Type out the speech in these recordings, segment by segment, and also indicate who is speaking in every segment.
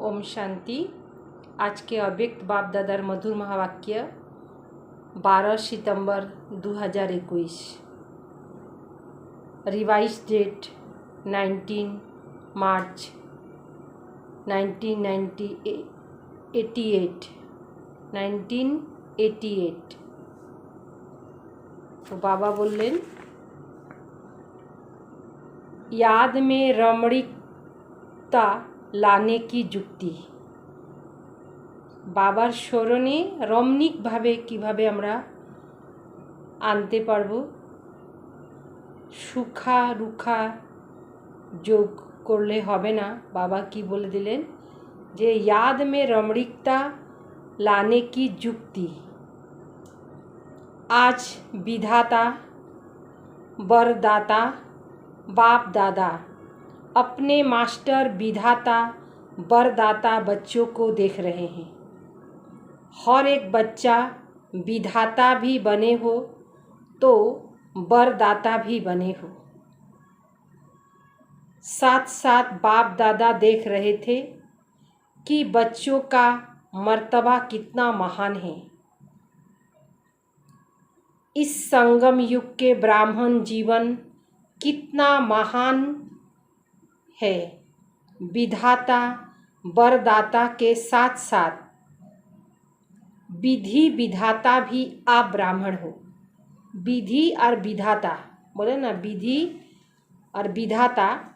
Speaker 1: ओम शांति। आज के अव्यक्त बाप दादार मधुर महावाक्य 12 सितंबर 2021, रिवाइज डेट 19 मार्च 1988। तो बाबा बोलें, याद में रमणीकता लाने की जुक्ति। बाबार स्मरणे रमणीक भावे किभाबे आमरा आनते पारबो। सुखा रुखा जोग करले होबे ना। बाबा की बोले दिलेन जे याद में रमणीकता लाने की जुक्ति। आज विधाता वरदाता बाप दादा अपने मास्टर विधाता वरदाता बच्चों को देख रहे हैं। हर एक बच्चा विधाता भी बने हो तो वरदाता भी बने हो। साथ साथ बाप दादा देख रहे थे कि बच्चों का मर्तबा कितना महान है। इस संगम युग के ब्राह्मण जीवन कितना महान है। विधाता वरदाता के साथ साथ विधि विधाता भी आप ब्राह्मण हो। विधि और विधाता बोले ना, विधि और विधाता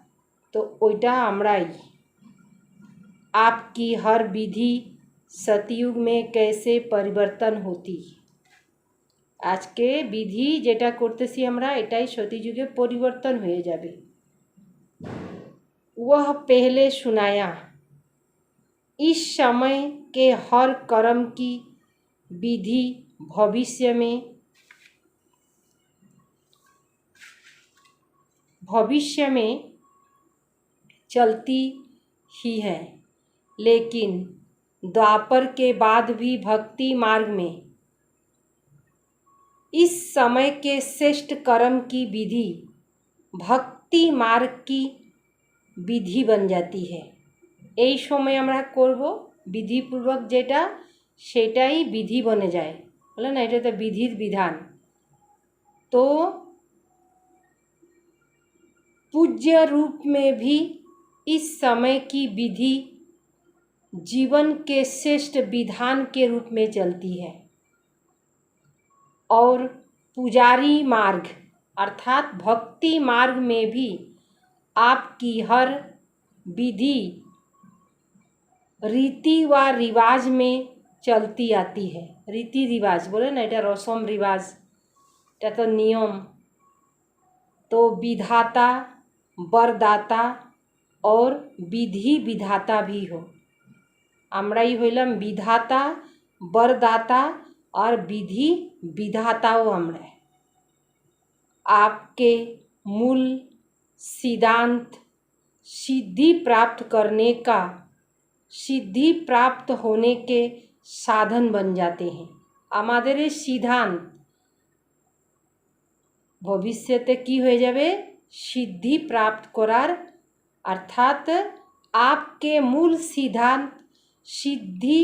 Speaker 1: तो ओइटा आमराई। आपकी हर विधि सतयुग में कैसे परिवर्तन होती। आज के विधि जेटा करतेছি আমরা এটাই সতযুগে परिवर्तन হয়ে যাবে। वह पहले सुनाया इस समय के हर कर्म की विधि भविष्य में चलती ही है, लेकिन द्वापर के बाद भी भक्ति मार्ग में इस समय के श्रेष्ठ कर्म की विधि भक्ति मार्ग की विधि बन जाती है। এই সময় আমরা করব विधिपूर्वक যেটা সেটাই विधि बने जाए। बोले ना, এটা তো विधिर विधान। तो पूज्य रूप में भी इस समय की विधि जीवन के श्रेष्ठ विधान के रूप में चलती है। और पुजारी मार्ग अर्थात भक्ति मार्ग में भी आपकी हर विधि रीति व रिवाज में चलती आती है। रीति रिवाज बोले ना, এটা रसम रिवाज, এটা तो नियम। तो विधाता वरदाता और विधि विधाता भी हो। আমরাই হইলাম विधाता वरदाता और विधि विधाताओ আমরা। आपके मूल सिद्धांत सिद्धि प्राप्त होने के साधन बन जाते हैं। आमादेर सिद्धांत भविष्यते की हो जाबे, सिद्धि प्राप्त करार अर्थात आपके मूल सिद्धांत सिद्धि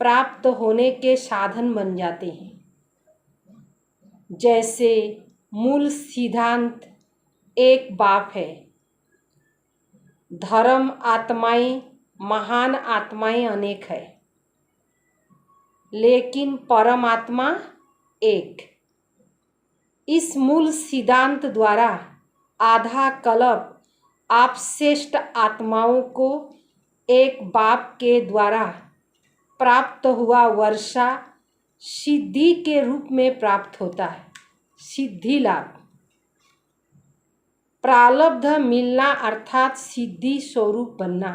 Speaker 1: प्राप्त होने के साधन बन जाते हैं। जैसे मूल सिद्धांत एक बाप है, धर्म आत्माएं महान आत्माएं अनेक है, लेकिन परमात्मा एक। इस मूल सिद्धांत द्वारा आधा कल्प आप श्रेष्ठ आत्माओं को एक बाप के द्वारा प्राप्त हुआ वर्षा सिद्धि के रूप में प्राप्त होता है। सिद्धि लाभ प्रारब्ध मिलना अर्थात सिद्धि स्वरूप बनना।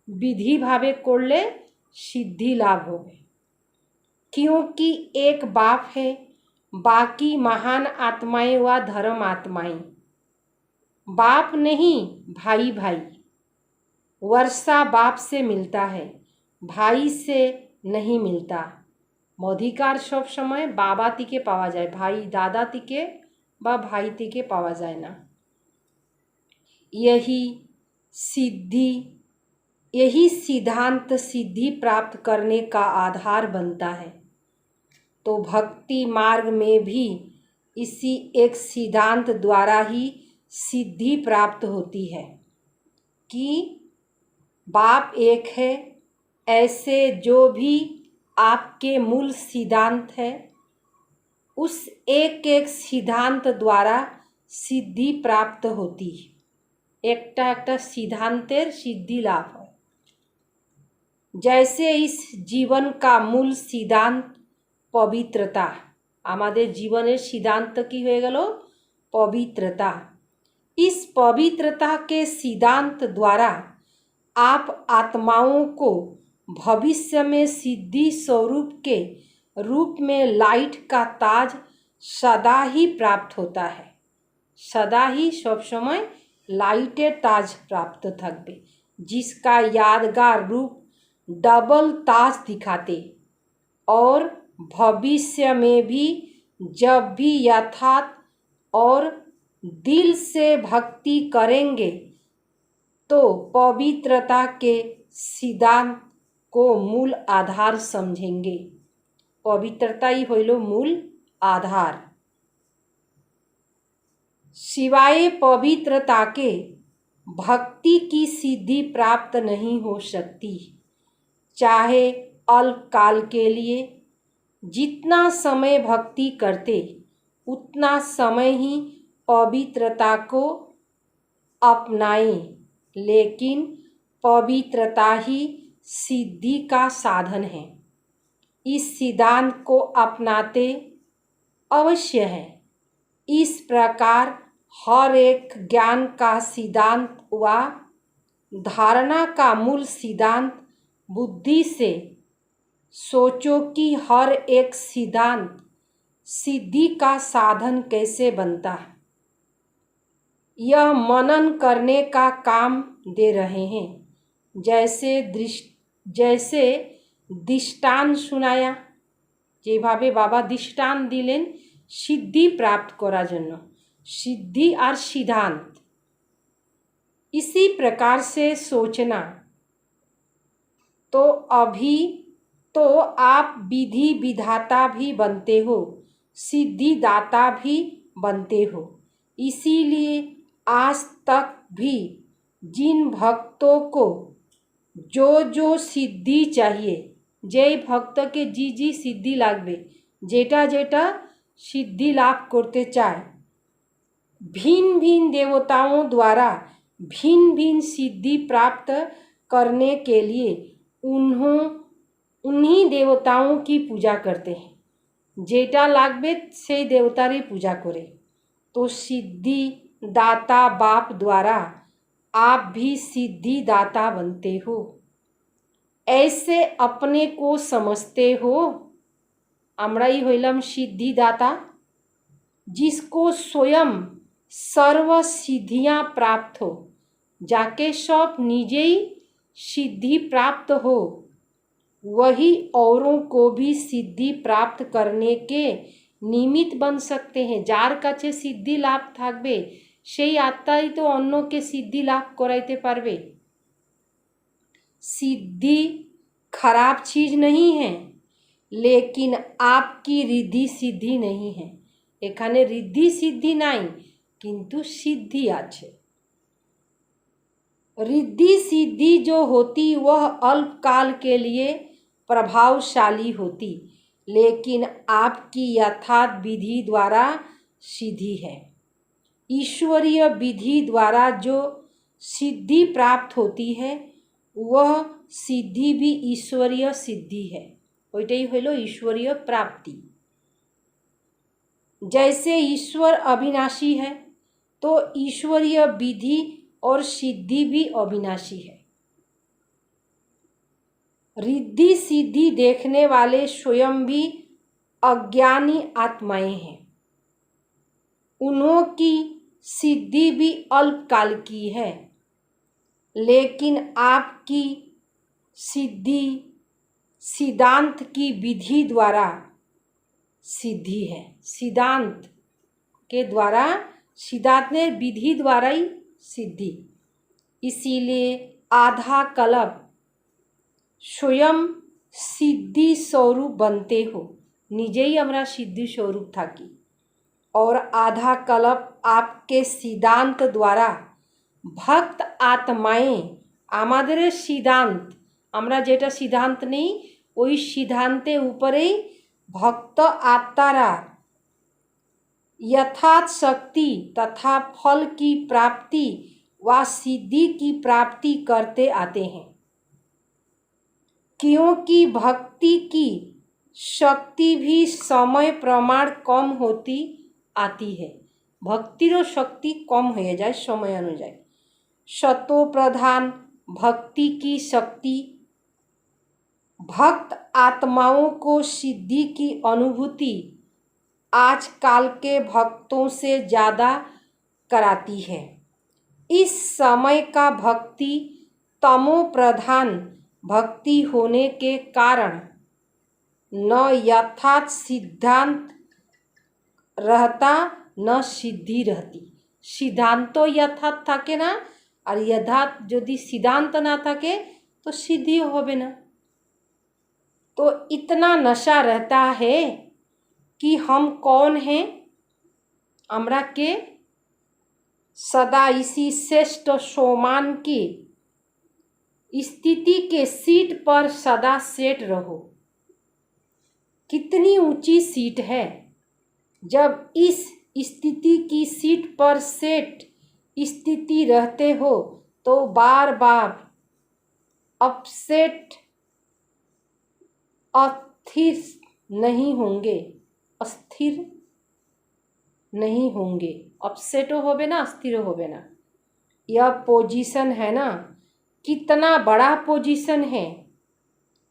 Speaker 1: विधि भावे करले सिद्धि लाभ हो, क्योंकि एक बाप है, बाकी महान आत्माएं व धर्म आत्माएं। बाप नहीं, भाई भाई। वर्षा बाप से मिलता है, भाई से नहीं मिलता। अधिकार सब समय बाबा तिके पावा जाए, भाई दादा तिके बा भाई तिके पावा जाए ना। यही सिद्धि यही सिद्धांत सिद्धि प्राप्त करने का आधार बनता है। तो भक्ति मार्ग में भी इसी एक सिद्धांत द्वारा ही सिद्धि प्राप्त होती है कि बाप एक है। ऐसे जो भी आपके मूल सिद्धांत है, उस एक एक सिद्धांत द्वारा सिद्धि प्राप्त होती है। एकटा एकटा सिद्धांतेर सिद्धि लाभ है। जैसे इस जीवन का मूल सिद्धांत पवित्रता, आमादेर जीवनेर सिद्धांत की हो गेल पवित्रता। इस पवित्रता के सिद्धांत द्वारा आप आत्माओं को भविष्य में सिद्धि स्वरूप के रूप में लाइट का ताज सदा ही प्राप्त होता है। सदा ही सब समय लाइटेर ताज प्राप्त थकबे, जिसका यादगार रूप डबल ताज दिखाते। और भविष्य में भी जब भी यथार्थ और दिल से भक्ति करेंगे तो पवित्रता के सिद्धांत को मूल आधार समझेंगे। पवित्रता ही होइलो मूल आधार। सिवाय पवित्रता के भक्ति की सिद्धि प्राप्त नहीं हो सकती। चाहे अल्पकाल के लिए जितना समय भक्ति करते, उतना समय ही पवित्रता को अपनाएं। लेकिन पवित्रता ही सिद्धि का साधन है। इस सिद्धांत को अपनाते अवश्य है। इस प्रकार हर एक ज्ञान का सिद्धांत व धारणा का मूल सिद्धांत बुद्धि से सोचो कि हर एक सिद्धांत सिद्धि का साधन कैसे बनता है। यह मनन करने का काम दे रहे हैं। जैसे दृष्टांत सुनाया, जेभावे बाबा दृष्टांत दिलेन सिद्धि प्राप्त करार जन्य, सिद्धि और सिद्धांत। इसी प्रकार से सोचना तो अभी तो आप विधि विधाता भी बनते हो, सिद्धि दाता भी बनते हो। इसीलिए आज तक भी जिन भक्तों को जो जो सिद्धि चाहिए, जय भक्त के जी जी सिद्धि लागबे, जेटा जेटा सिद्धि लाभ करते चाय, भिन्न भिन्न देवताओं द्वारा भिन्न भिन्न सिद्धि प्राप्त करने के लिए उन्हीं देवताओं की पूजा करते हैं। जेटा लागबे से देवतारी पूजा करे। तो सिद्धि दाता बाप द्वारा आप भी सिद्धि दाता बनते हो। ऐसे अपने को समझते हो আমরাই হইলাম सिद्धि दाता, जिसको स्वयं सर्व सिद्धियां प्राप्त हो, जाके सब निजे ही सिद्धि प्राप्त हो, वही औरों को भी सिद्धि प्राप्त करने के निमित्त बन सकते हैं। जार काछे सिद्धि लाभ थाकबे सेई आत्माई तो अन्य के सिद्धि लाभ कराइते पारबे। सिद्धि खराब चीज नहीं है, लेकिन आपकी रिद्धि सिद्धि नहीं है। एखाने रिद्धि सिद्धि नहीं, किंतु सिद्धि आछे। रिद्धि सिद्धि जो होती वह अल्पकाल के लिए प्रभावशाली होती, लेकिन आपकी यथार्थ विधि द्वारा सिद्धि है। ईश्वरीय विधि द्वारा जो सिद्धि प्राप्त होती है वह सिद्धि भी ईश्वरीय सिद्धि है। ওইটাই হলো ईश्वरीय प्राप्ति। जैसे ईश्वर अविनाशी है तो ईश्वरीय विधि और सिद्धि भी अविनाशी है। रिद्धि सिद्धि देखने वाले स्वयं भी अज्ञानी आत्माएं हैं। उन्हों की सिद्धि भी अल्पकाल की है, लेकिन आपकी सिद्धि सिद्धांत की विधि द्वारा सिद्धि है। सिद्धांत के द्वारा, सिद्धांत ने विधि द्वारा ही सिद्धि। इसीलिए आधा कल्प स्वयं सिद्धि स्वरूप बनते हो, निजेई हमरा सिद्धि स्वरूप थाकी। और आधा कल्प आपके सिद्धांत द्वारा भक्त आत्माएं আমাদের সিদ্ধান্ত, আমরা যেটা সিদ্ধান্ত নেই ওই সিদ্ধান্তের উপরেই ভক্ত আত্মারা यथार्थ शक्ति तथा फल की प्राप्ति व सिद्धि की प्राप्ति करते आते हैं। क्योंकि भक्ति की शक्ति भी समय प्रमाण कम होती आती है, भक्तिर शक्ति कम हो जाए समय अनुযায়ী। सतो प्रधान भक्ति की शक्ति भक्त आत्माओं को सिद्धि की अनुभूति आजकल के भक्तों से ज़्यादा कराती है। इस समय का भक्ति तमो प्रधान भक्ति होने के कारण न यथार्थ सिद्धांत रहता न सिद्धि रहती। सिद्धांत तो यथार्थ थाके ना, और यथार्थ यदि सिद्धांत ना थाके तो सिद्धि होबे ना। तो इतना नशा रहता है कि हम कौन हैं, हमरा के सदा इसी श्रेष्ठ सोमान की स्थिति के सीट पर सदा सेट रहो। कितनी ऊंची सीट है, जब इस स्थिति की सीट पर सेट स्थिति रहते हो तो बार बार अपसेट अस्थिर नहीं होंगे, अस्थिर नहीं होंगे। अपसेटो होबे ना, अस्थिर होबे ना। यह पोजीशन है ना, कितना बड़ा पोजीशन है।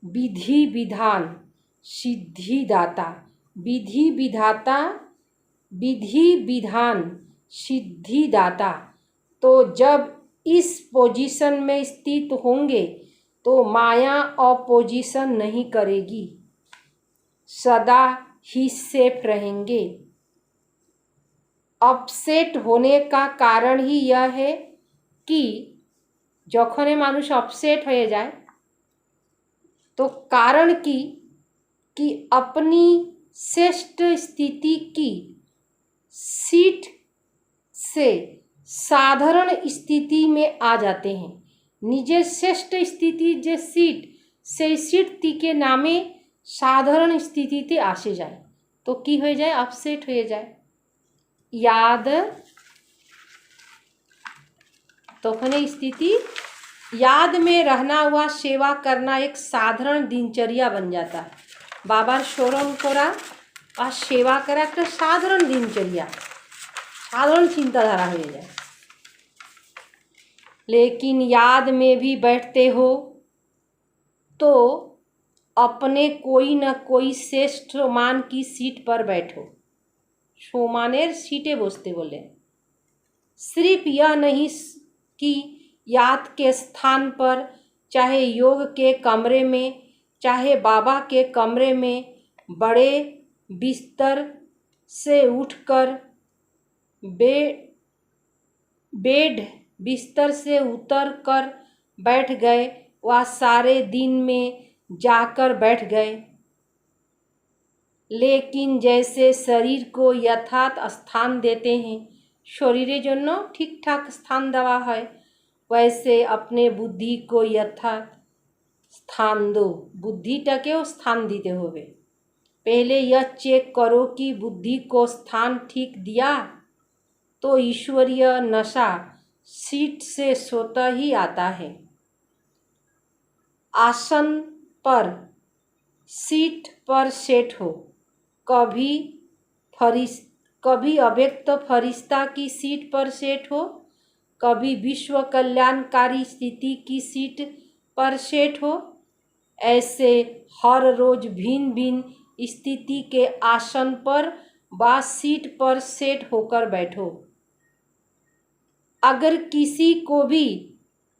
Speaker 1: विधि विधान सिद्धि दाता, विधि विधाता विधि विधान सिद्धि दाता। तो जब इस पोजीशन में स्थित होंगे तो माया अपोजिशन नहीं करेगी, सदा ही सेफ रहेंगे। अपसेट होने का कारण ही यह है कि যখনই মানুষ अपसेट हो जाए तो कारण कि अपनी श्रेष्ठ स्थिति की सीट से साधारण स्थिति में आ जाते हैं। निजे श्रेष्ठ स्थिति जे सीट से सीट के नामे साधारण स्थितिते आसे जाए तो कि हो जाए, अपसेट हो जाए। याद तखने स्थिति याद में रहना हुआ सेवा करना एक साधारण दिनचर्या बन जाता है। बाबार स्मरण करा और सेवा करा एक साधारण दिनचर्या, साधारण चिंताधारा हो जाए। लेकिन याद में भी बैठते हो तो अपने कोई न कोई श्रेष्ठ मान की सीट पर बैठो। सोमानेर सीटे बसते बोले। सिर्फ यह नहीं कि याद के स्थान पर, चाहे योग के कमरे में, चाहे बाबा के कमरे में, बड़े बिस्तर से उठकर बेड बिस्तर से उतर कर बैठ गए व सारे दिन में जाकर बैठ गए। लेकिन जैसे शरीर को यथार्थ स्थान देते हैं, शरीरे जन्य ठीक ठाक स्थान देवा है, वैसे अपने बुद्धि को यथार्थ स्थान दो। बुद्धिटाकेও स्थान दीते होबे। पहले यह चेक करो कि बुद्धि को स्थान ठीक दिया तो ईश्वरीय नशा सीट से स्वतः ही आता है। आसन पर सीट पर सेट हो, कभी अव्यक्त फरिश्ता की सीट पर सेट हो, कभी विश्व कल्याणकारी स्थिति की सीट पर सेट हो। ऐसे हर रोज भिन्न भिन्न स्थिति के आसन पर व सीट पर सेट होकर बैठो। अगर किसी को भी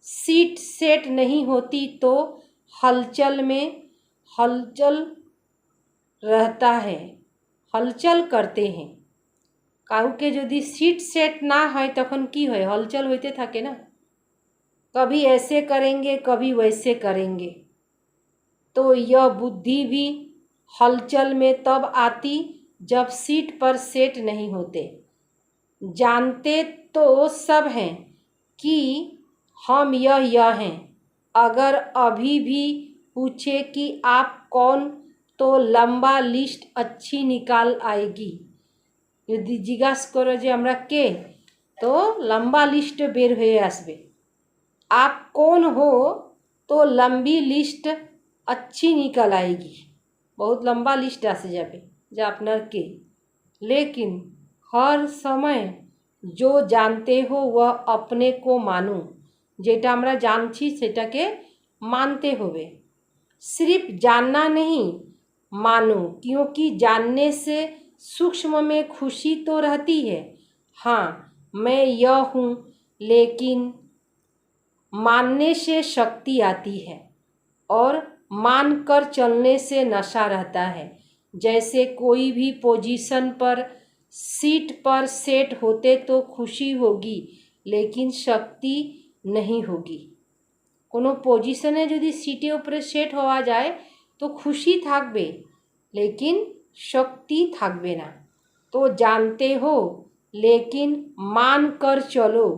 Speaker 1: सीट सेट नहीं होती तो हलचल में हलचल रहता है, हलचल करते हैं। काहू के यदि सीट सेट ना है तखन की है, हलचल होते थके ना। कभी ऐसे करेंगे कभी वैसे करेंगे। तो यह बुद्धि भी हलचल में तब आती जब सीट पर सेट नहीं होते। जानते तो सब हैं कि हम यह हैं। अगर अभी भी पूछे कि आप कौन, तो लंबा लिस्ट अच्छी निकाल आएगी। यदि जिज्ञासा करो जे हमरा के, तो लंबा लिस्ट बेर हुए आसबे। आप कौन हो, तो लंबी लिस्ट अच्छी निकल आएगी। बहुत लंबा लिस्ट आसे जाबे जे आपनार के। लेकिन हर समय जो जानते हो वह अपने को मानो। जेटा हमरा जानछी सेटाके मानते होवे। सिर्फ जानना नहीं, मानो, क्योंकि जानने से सूक्ष्म में खुशी तो रहती है। हाँ, मैं यह हूँ, लेकिन मानने से शक्ति आती है और मानकर चलने से नशा रहता है। जैसे कोई भी पोजीशन पर सीट पर सेट होते तो खुशी होगी, लेकिन शक्ति नहीं होगी। कोनो पोजीशने यदि सीटे ऊपर सेट हवा जाए तो खुशी थाकबे, लेकिन शक्ति थाकबे ना। तो जानते हो, लेकिन मान कर चलो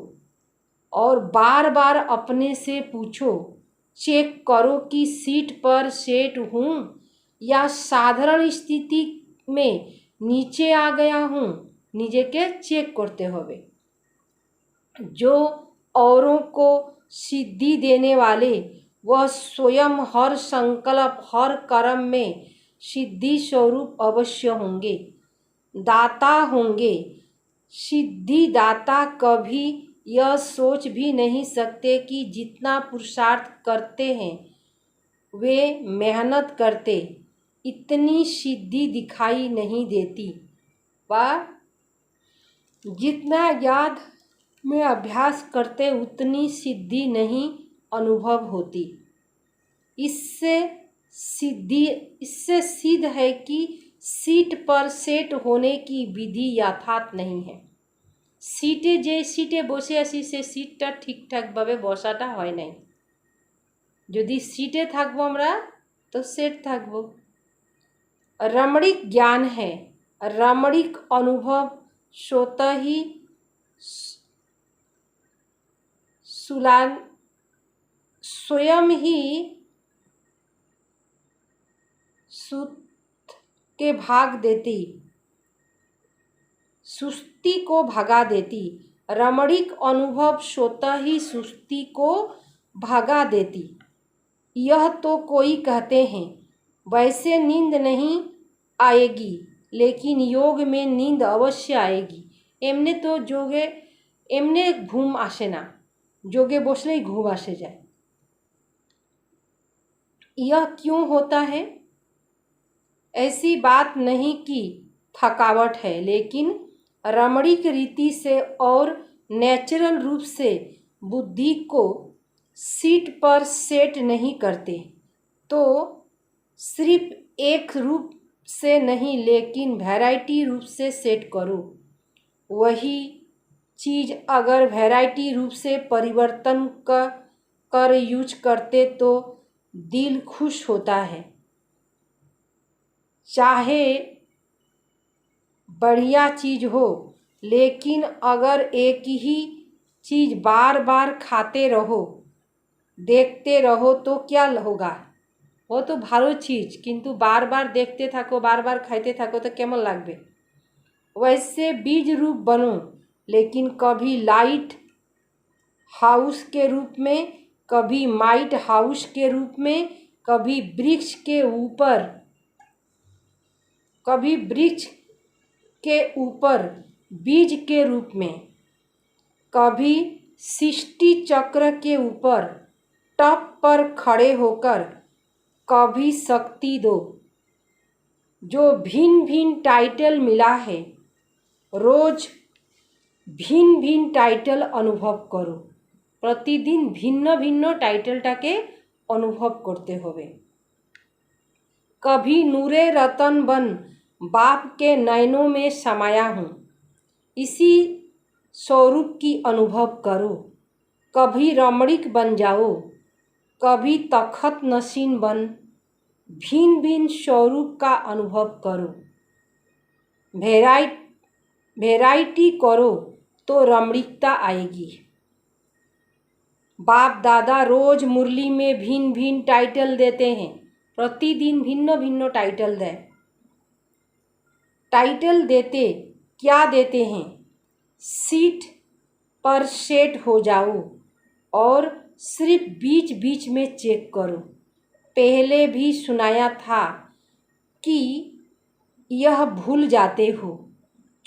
Speaker 1: और बार बार अपने से पूछो, चेक करो कि सीट पर सेट हूँ या साधारण स्थिति में नीचे आ गया हूँ। निजेके चेक करते होवे। जो औरों को सिद्धि देने वाले, वह स्वयं हर संकल्प, हर कर्म में सिद्धि स्वरूप अवश्य होंगे, दाता होंगे। सिद्धि दाता कभी यह सोच भी नहीं सकते कि जितना पुरुषार्थ करते हैं वे मेहनत करते, इतनी सिद्धि दिखाई नहीं देती। व जितना याद में अभ्यास करते उतनी सिद्धि नहीं अनुभव होती। इससे सिद्ध है कि सीट पर सेट होने की विधि यथार्थ नहीं है। सीटे जे सीटे बसे आছি से सीटटा ठीकठाक भावे बसाटा হয় নাই। यदि सीटे থাকবো আমরা तो सेट থাকবো। रमणीक ज्ञान है, रमणीक अनुभव स्वतः ही स्वयं ही सुस्ती को भगा देती। रमणीक अनुभव स्वतः ही सुस्ती को भगा देती। यह तो कोई कहते हैं वैसे नींद नहीं आएगी, लेकिन योग में नींद अवश्य आएगी। एमने तो जोगे एमने घूम आसे ना, जोगे बसले ही घूम आसे जाए। यह क्यों होता है? ऐसी बात नहीं कि थकावट है, लेकिन रमणीक रीति से और नेचुरल रूप से बुद्धि को सीट पर सेट नहीं करते। तो सिर्फ एक रूप से नहीं, लेकिन वैरायटी रूप से सेट करो। वही चीज़ अगर वैरायटी रूप से परिवर्तन कर यूज करते तो दिल खुश होता है। चाहे बढ़िया चीज़ हो, लेकिन अगर एक ही चीज़ बार बार खाते रहो, देखते रहो तो क्या होगा? वो तो भालो चीज़, किंतु बार बार देखते थाको, बार बार खाते थाको तो केमन लागबे? वैसे बीज रूप बनो, लेकिन कभी लाइट हाउस के रूप में, कभी माइट हाउस के रूप में, कभी वृक्ष के ऊपर बीज के रूप में, कभी सृष्टि चक्र के ऊपर टॉप पर खड़े होकर, कभी शक्ति दो। जो भिन्न भिन्न टाइटल मिला है, रोज भिन्न भिन्न टाइटल अनुभव करो। प्रतिदिन भिन्न भिन्न टाइटलटाके अनुभव करते होवे। कभी नूरे रतन बन बाप के नयनों में समाया हूँ, इसी स्वरूप की अनुभव करो। कभी रमणीक बन जाओ, कभी तखत नसीन बन भिन्न भिन्न स्वरूप का अनुभव करो। वैरायटी करो तो रमणीकता आएगी। बाप दादा रोज मुरली में भिन्न भिन्न टाइटल देते हैं, प्रतिदिन भिन्न भिन्न टाइटल देते क्या देते हैं? सीट पर सेट हो जाओ और सिर्फ बीच बीच में चेक करो। पहले भी सुनाया था कि यह भूल जाते हो।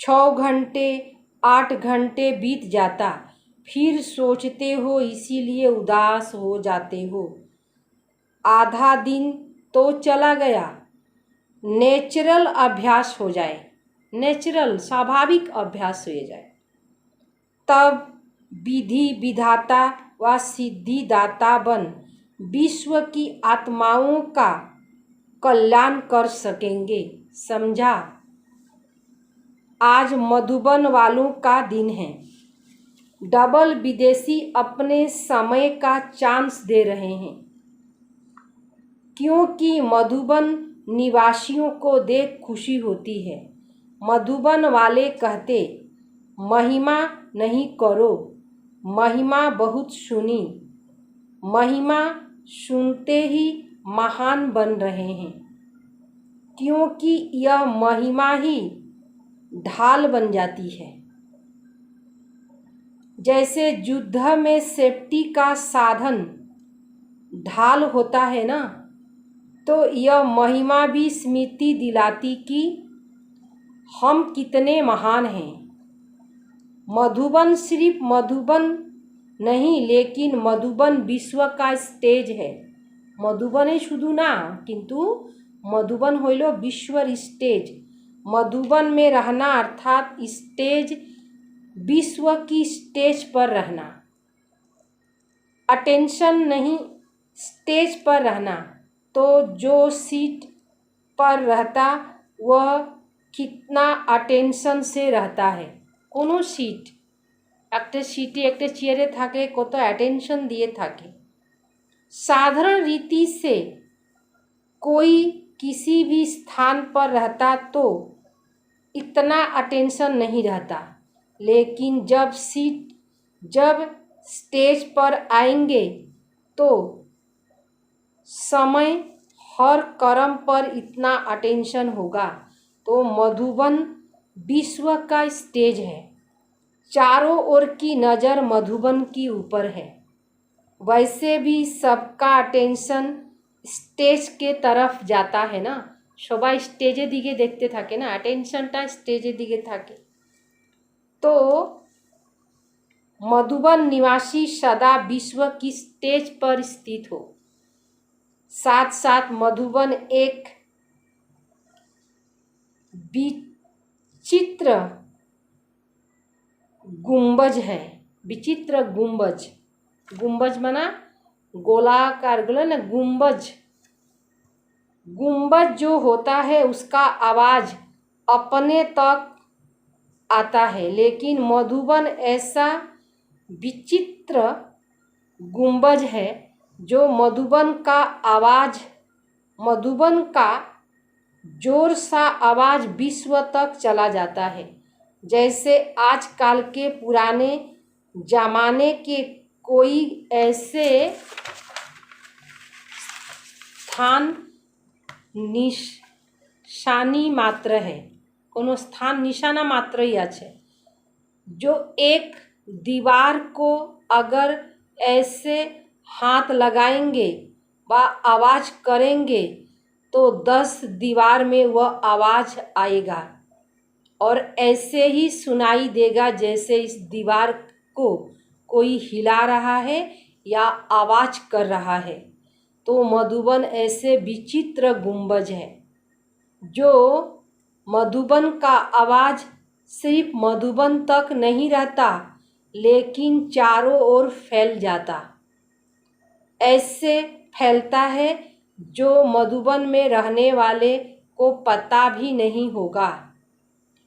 Speaker 1: 6 घंटे 8 घंटे बीत जाता, फिर सोचते हो, इसीलिए उदास हो जाते हो। आधा दिन तो चला गया। नेचुरल अभ्यास हो जाए, नेचुरल स्वाभाविक अभ्यास हो जाए, तब विधि विधाता व सिद्धिदाता बन विश्व की आत्माओं का कल्याण कर सकेंगे। समझा? आज मधुबन वालों का दिन है। डबल विदेशी अपने समय का चांस दे रहे हैं, क्योंकि मधुबन निवासियों को देख खुशी होती है। मधुबन वाले कहते, महिमा नहीं करो, महिमा बहुत सुनी। महिमा सुनते ही महान बन रहे हैं, क्योंकि यह महिमा ही ढाल बन जाती है। जैसे युद्ध में सेफ्टी का साधन ढाल होता है ना, तो यह महिमा भी स्मृति दिलाती कि हम कितने महान हैं। मधुबन सिर्फ मधुबन नहीं, लेकिन मधुबन विश्व का स्टेज है। मधुबन शुधु ना, किंतु मधुबन होइलो विश्व स्टेज। मधुबन में रहना अर्थात स्टेज, विश्व की स्टेज पर रहना। अटेंशन नहीं, स्टेज पर रहना। तो जो सीट पर रहता वह कितना अटेंशन से रहता है। कोनो सीट एक सीटे एक चेयरे थाके कत अटेंशन दिए थाके। साधारण रीति से कोई किसी भी स्थान पर रहता तो इतना अटेंशन नहीं रहता, लेकिन जब स्टेज पर आएंगे तो समय हर कर्म पर इतना अटेंशन होगा। तो मधुबन विश्व का स्टेज है, चारों ओर की नज़र मधुबन की ऊपर है। वैसे भी सबका अटेंशन स्टेज के तरफ जाता है ना, सबाई स्टेजे दिके देखते थाके ना, अटेंशनटा स्टेजे दिके थाके। तो मधुबन निवासी सदा विश्व की स्टेज पर स्थित हो। साथ साथ मधुबन एक विचित्र गुंबज है। विचित्र गुंबज, गुंबज माना गोलाकार गोला ना, गुंबज। गुंबज जो होता है उसका आवाज अपने तक आता है, लेकिन मधुबन ऐसा विचित्र गुंबज है जो मधुबन का जोर सा आवाज विश्व तक चला जाता है। जैसे आजकल के पुराने जमाने के कोई ऐसे स्थान निशानी मात्र है, कोनो स्थान निशाना मात्र ही আছে, जो एक दीवार को अगर ऐसे हाथ लगाएंगे व आवाज़ करेंगे तो 10 दीवार में वह आवाज़ आएगा और ऐसे ही सुनाई देगा जैसे इस दीवार को कोई हिला रहा है या आवाज़ कर रहा है। तो मधुबन ऐसे विचित्र गुंबज है जो मधुबन का आवाज़ सिर्फ मधुबन तक नहीं रहता, लेकिन चारों ओर फैल जाता। ऐसे फैलता है जो मधुबन में रहने वाले को पता भी नहीं होगा,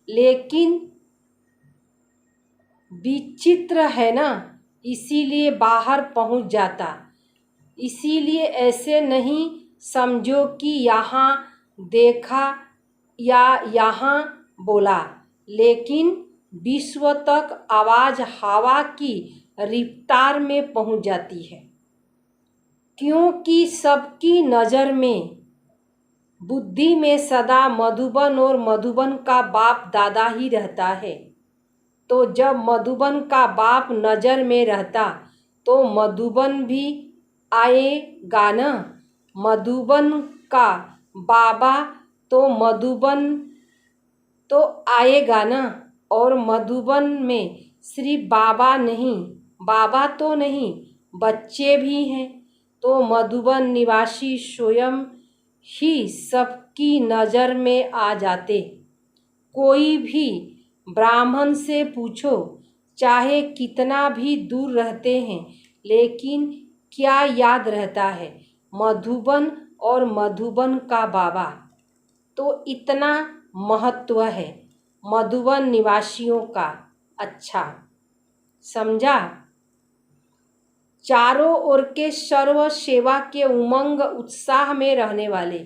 Speaker 1: लेकिन विचित्र है ना, इसीलिए बाहर पहुंच जाता। इसीलिए ऐसे नहीं समझो कि यहाँ देखा या यहाँ बोला, लेकिन विश्व तक आवाज़ हवा की रफ्तार में पहुँच जाती है, क्योंकि सबकी नज़र में, बुद्धि में सदा मधुबन और मधुबन का बाप दादा ही रहता है। तो जब मधुबन का बाप नज़र में रहता तो मधुबन भी आएगा न। मधुबन का बाबा तो मधुबन तो आएगा न। और मधुबन में सिर्फ बाबा नहीं, बाबा तो नहीं, बच्चे भी हैं। तो मधुबन निवासी स्वयं ही सबकी नज़र में आ जाते। कोई भी ब्राह्मण से पूछो, चाहे कितना भी दूर रहते हैं, लेकिन क्या याद रहता है? मधुबन और मधुबन का बाबा। तो इतना महत्व है मधुबन निवासियों का। अच्छा समझा? चारों ओर के सर्व सेवा के उमंग उत्साह में रहने वाले,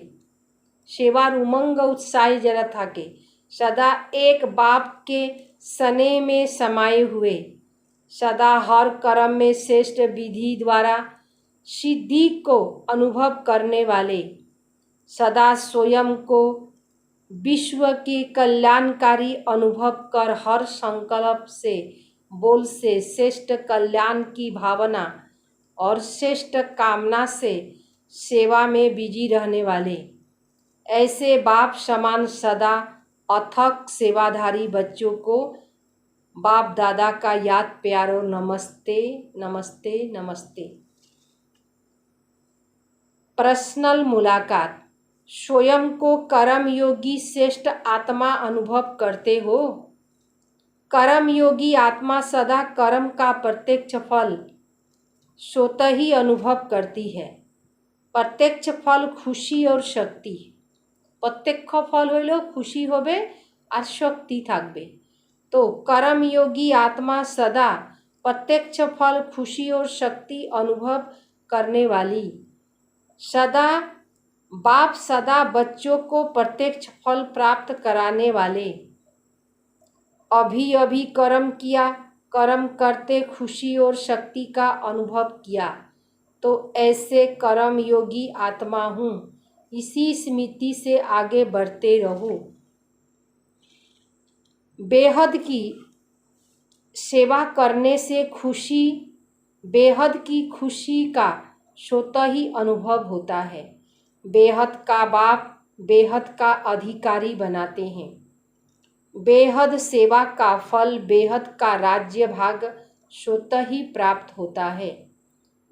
Speaker 1: सेवा उमंग उत्साही जरा था के सदा एक बाप के सने में समाये हुए, सदा हर कर्म में श्रेष्ठ विधि द्वारा सिद्धि को अनुभव करने वाले, सदा स्वयं को विश्व के कल्याणकारी अनुभव कर हर संकल्प से, बोल से श्रेष्ठ कल्याण की भावना और श्रेष्ठ कामना से सेवा में बिजी रहने वाले, ऐसे बाप समान सदा अथक सेवाधारी बच्चों को बाप दादा का याद प्यार और नमस्ते नमस्ते नमस्ते। पर्सनल मुलाकात। स्वयं को कर्म योगी श्रेष्ठ आत्मा अनुभव करते हो। कर्म योगी आत्मा सदा कर्म का प्रत्यक्ष फल स्वतः ही अनुभव करती है। प्रत्यक्ष फल खुशी और शक्ति। प्रत्यक्ष फल हইল खुशी होबे और शक्ति থাকবে। तो कर्म योगी आत्मा सदा प्रत्यक्ष फल खुशी और शक्ति अनुभव करने वाली, सदा बाप सदा बच्चों को प्रत्यक्ष फल प्राप्त कराने वाले। अभी अभी कर्म किया, कर्म करते खुशी और शक्ति का अनुभव किया, तो ऐसे कर्म योगी आत्मा हूँ। इसी स्मृति से आगे बढ़ते रहो। बेहद की सेवा करने से खुशी, बेहद की खुशी का स्वतः ही अनुभव होता है। बेहद का बाप बेहद का अधिकारी बनाते हैं। बेहद सेवा का फल, बेहद का राज्य भाग स्वतः ही प्राप्त होता है।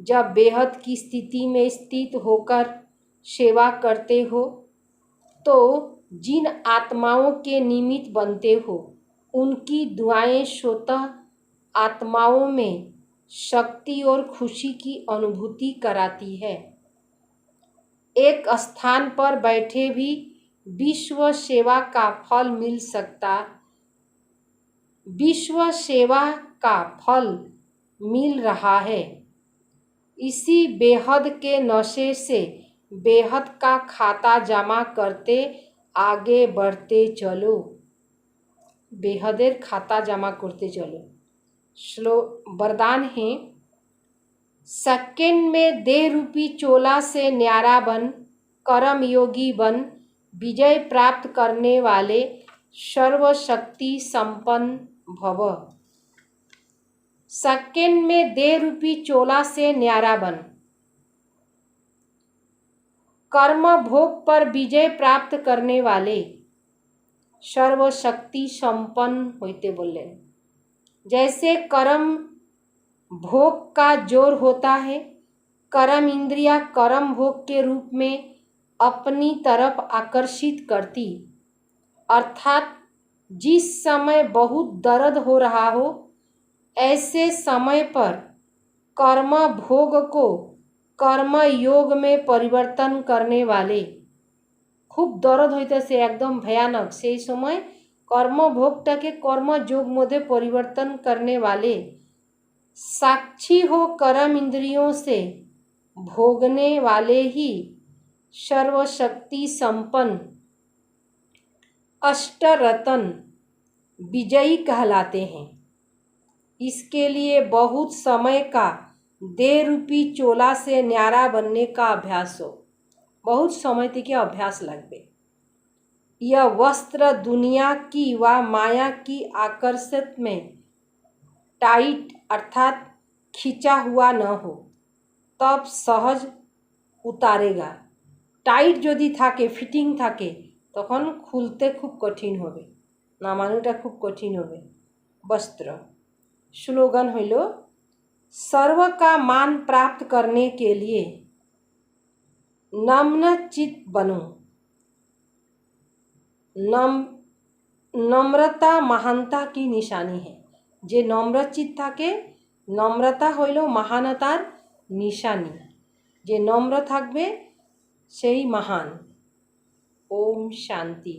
Speaker 1: जब बेहद की स्थिति में स्थित होकर सेवा करते हो, तो जिन आत्माओं के निमित्त बनते हो, उनकी दुआएं स्वतः आत्माओं में शक्ति और खुशी की अनुभूति कराती है। एक स्थान पर बैठे भी विश्व सेवा का फल मिल सकता, विश्व सेवा का फल मिल रहा है। इसी बेहद के नशे से बेहद का खाता जमा करते आगे बढ़ते चलो। बेहदेर खाता जमा करते चलो। वरदान है, सेकंड में देह रूपी चोला से न्यारा बन, कर्म योगी बन, विजय प्राप्त करने वाले सर्वशक्ति संपन्न भव। सेकंड में देह रूपी चोला से न्यारा बन, कर्म भोग पर विजय प्राप्त करने वाले सर्वशक्ति संपन्न होते बोले। जैसे कर्म भोग का जोर होता है, कर्म इंद्रिया कर्म भोग के रूप में अपनी तरफ आकर्षित करती, अर्थात जिस समय बहुत दर्द हो रहा हो, ऐसे समय पर कर्म भोग को कर्म योग में परिवर्तन करने वाले, खूब दर्द होते से एकदम भयानक, से समय कर्म भोगटा के कर्म योग में परिवर्तन करने वाले साक्षी हो कर्म इंद्रियों से भोगने वाले ही सर्वशक्ति संपन्न अष्टरत्न विजयी कहलाते हैं। इसके लिए बहुत समय का देह रूपी चोला से न्यारा बनने का अभ्यास हो, बहुत समय तक अभ्यास लगबे। यह वस्त्र दुनिया की व माया की आकर्षित में टाइट अर्थात खींचा हुआ न हो, तब सहज उतारेगा। टाइट यदि थाके फिटिंग थाके तखन खुलते खूब कठिन होबे, नामानुटा खूब कठिन होबे वस्त्र। स्लोगन हইল सर्व का मान प्राप्त करने के लिए नम्र चित बनो। नम्रता महानता की निशानी है। जे नम्र चित थाके, नम्रता हইল महानतार निशानी। जे नम्र थाकबे सेई महान। ओम शांति।